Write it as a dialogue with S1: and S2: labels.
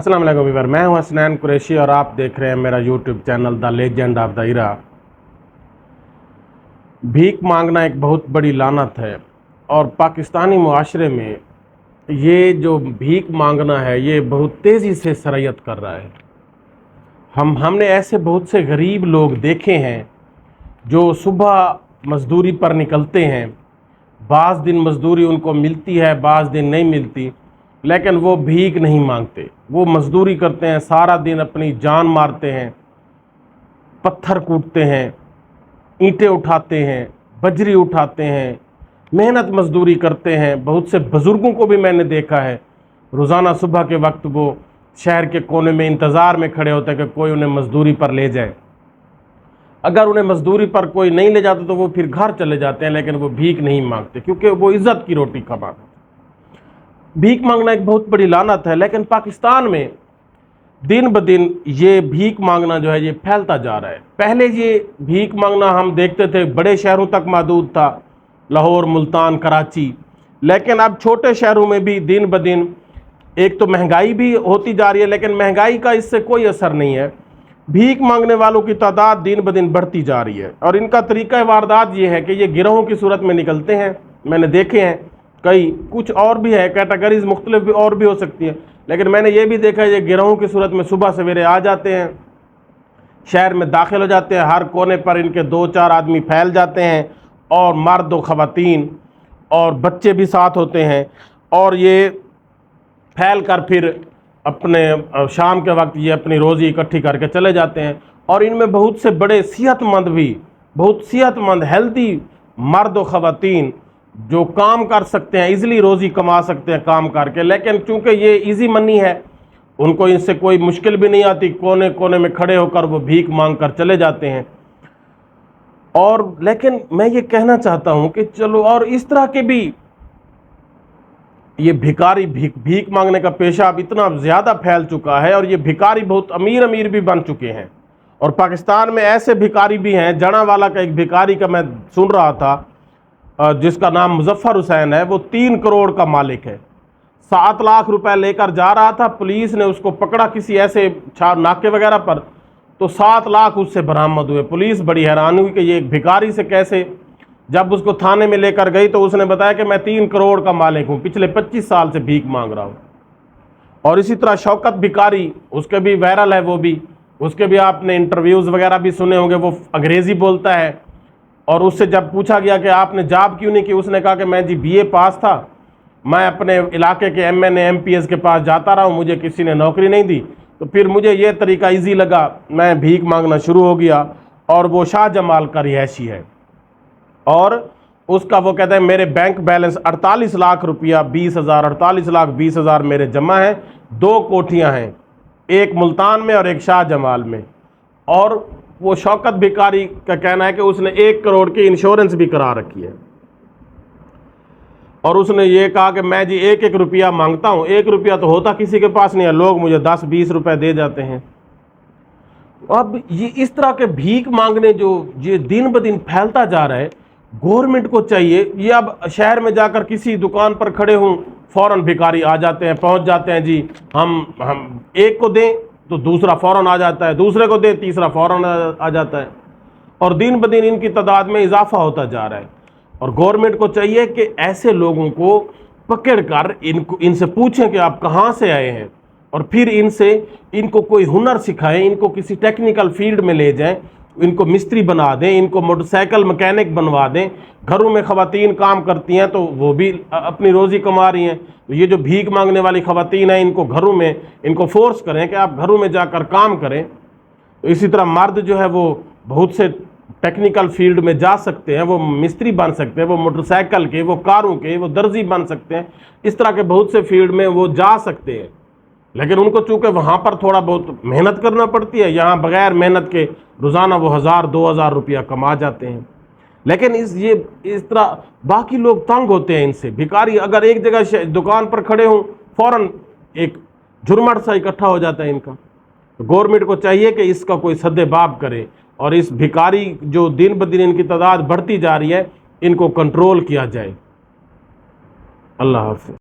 S1: अस्सलाम वालेकुम व्यूअर, मैं हूं हसनैन कुरैशी और आप देख रहे हैं मेरा YouTube channel the legend of the era. भीख मांगना एक बहुत बड़ी लानत है और पाकिस्तानी मुआशरे में ये जो भीख मांगना है ये बहुत तेज़ी से सरयत कर रहा है। हमने ऐसे बहुत से गरीब लोग देखे हैं जो सुबह मज़दूरी पर निकलते हैं, बाज़ दिन मज़दूरी उनको मिलती है, बाज़ दिन नहीं मिलती, लेकिन वो भीख नहीं मांगते। वो मज़दूरी करते हैं, सारा दिन अपनी जान मारते हैं, पत्थर कूटते हैं, ईंटें उठाते हैं, बजरी उठाते हैं, मेहनत मज़दूरी करते हैं। बहुत से बुज़ुर्गों को भी मैंने देखा है, रोज़ाना सुबह के वक्त वो शहर के कोने में इंतज़ार में खड़े होते हैं कि कोई उन्हें मज़दूरी पर ले जाए। अगर उन्हें मज़दूरी पर कोई नहीं ले जाता तो वो फिर घर चले जाते हैं, लेकिन वो भीख नहीं मांगते क्योंकि वो इज़्ज़त की रोटी कमाते। भीख मांगना एक बहुत बड़ी लानत है, लेकिन पाकिस्तान में दिन ब दिन ये भीख मांगना जो है ये फैलता जा रहा है। पहले ये भीख मांगना हम देखते थे बड़े शहरों तक महदूद था, लाहौर, मुल्तान, कराची, लेकिन अब छोटे शहरों में भी दिन ब दिन एक तो महंगाई भी होती जा रही है, लेकिन महंगाई का इससे कोई असर नहीं है। भीख मांगने वालों की तादाद दिन ब दिन बढ़ती जा रही है और इनका तरीक़ा वारदात ये है कि ये गिरोहों की सूरत में निकलते हैं। मैंने देखे हैं कई, कुछ और भी है, कैटेगरीज मुख्तलिफ भी और भी हो सकती है, लेकिन मैंने ये भी देखा है ये गिरोहों की सूरत में सुबह सवेरे आ जाते हैं, शहर में दाखिल हो जाते हैं, हर कोने पर इनके 2-4 आदमी फैल जाते हैं और मर्द व ख़वातीन और बच्चे भी साथ होते हैं और ये फैल कर फिर अपने शाम के वक्त ये अपनी रोज़ी इकट्ठी करके चले जाते हैं। और इनमें बहुत से बड़े सेहतमंद भी, बहुत सेहतमंद हेल्दी मर्द व ख़वातीन जो काम कर सकते हैं, इजीली रोज़ी कमा सकते हैं काम करके, लेकिन चूँकि ये इजी मनी है उनको इनसे कोई मुश्किल भी नहीं आती, कोने कोने में खड़े होकर वो भीख मांग कर चले जाते हैं। और लेकिन मैं ये कहना चाहता हूँ कि चलो, और इस तरह के भी ये भिखारी भीख मांगने का पेशा अब इतना ज़्यादा फैल चुका है और ये भिखारी बहुत अमीर भी बन चुके हैं। और पाकिस्तान में ऐसे भिखारी भी हैं, जड़ावाला का एक भिखारी का मैं सुन रहा था जिसका नाम मुजफ्फर हुसैन है, वो 3 करोड़ का मालिक है। 7 लाख रुपए लेकर जा रहा था, पुलिस ने उसको पकड़ा किसी ऐसे नाके वगैरह पर, तो 7 लाख उससे बरामद हुए। पुलिस बड़ी हैरान हुई कि ये एक भिखारी से कैसे। जब उसको थाने में लेकर गई तो उसने बताया कि मैं 3 करोड़ का मालिक हूँ, पिछले 25 साल से भीख मांग रहा हूँ। और इसी तरह शौकत भिखारी, उसके भी वायरल है, वो भी, उसके भी आपने इंटरव्यूज़ वगैरह भी सुने होंगे। वो अंग्रेज़ी बोलता है और उससे जब पूछा गया कि आपने जॉब क्यों नहीं की, उसने कहा कि मैं जी BA पास था, मैं अपने इलाके के MNA MPS के पास जाता रहा हूँ, मुझे किसी ने नौकरी नहीं दी, तो फिर मुझे ये तरीका इजी लगा, मैं भीख मांगना शुरू हो गया। और वो शाह जमाल का रिहायशी है और उसका वो कहता है मेरे बैंक बैलेंस 48 लाख रुपया 20,000, 48 लाख 20,000 मेरे जमा हैं। 2 कोठियाँ हैं, एक मुल्तान में और एक शाह जमाल में। और वो शौकत भिखारी का कहना है कि उसने 1 करोड़ की इंश्योरेंस भी करा रखी है। और उसने ये कहा कि मैं जी 1-1 रुपया मांगता हूँ, 1 रुपया तो होता किसी के पास नहीं है, लोग मुझे 10-20 रुपए दे जाते हैं। अब ये इस तरह के भीख मांगने जो ये दिन ब दिन फैलता जा रहा है, गवर्नमेंट को चाहिए, ये अब शहर में जाकर किसी दुकान पर खड़े हों, फ़ौरन भिखारी आ जाते हैं, पहुँच जाते हैं, जी हम एक को दें तो दूसरा फ़ौरन आ जाता है, दूसरे को दे तीसरा फ़ौरन आ जाता है। और दिन ब दिन इनकी तादाद में इजाफा होता जा रहा है। और गवर्नमेंट को चाहिए कि ऐसे लोगों को पकड़ कर इनसे पूछें कि आप कहाँ से आए हैं, और फिर इनको कोई हुनर सिखाएं, इनको किसी टेक्निकल फील्ड में ले जाएं, इनको मिस्त्री बना दें, इनको मोटरसाइकिल मैकेनिक बनवा दें। घरों में ख़वातीन काम करती हैं तो वो भी अपनी रोज़ी कमा रही हैं। तो ये जो भीख मांगने वाली ख़वातीन हैं, इनको घरों में इनको फोर्स करें कि आप घरों में जाकर काम करें। तो इसी तरह मर्द जो है वो बहुत से टेक्निकल फील्ड में जा सकते हैं, वो मिस्त्री बन सकते हैं, वो मोटरसाइकिल के, वो कारों के, वो दर्जी बन सकते हैं। इस तरह के बहुत से फील्ड में वो जा सकते हैं, लेकिन उनको चूँकि वहाँ पर थोड़ा बहुत मेहनत करना पड़ती है, यहाँ बग़ैर मेहनत के रोज़ाना वो 1,000-2,000 रुपया कमा जाते हैं। लेकिन इस तरह बाकी लोग तंग होते हैं इनसे। भिखारी अगर एक जगह दुकान पर खड़े हों, फ़ौरन एक झुरमट सा इकट्ठा हो जाता है इनका। तो गवर्नमेंट को चाहिए कि इसका कोई सद्देबाब करे और इस भिखारी जो दिन ब दिन इनकी तादाद बढ़ती जा रही है, इनको कंट्रोल किया जाए। अल्लाह हाफ़िज़।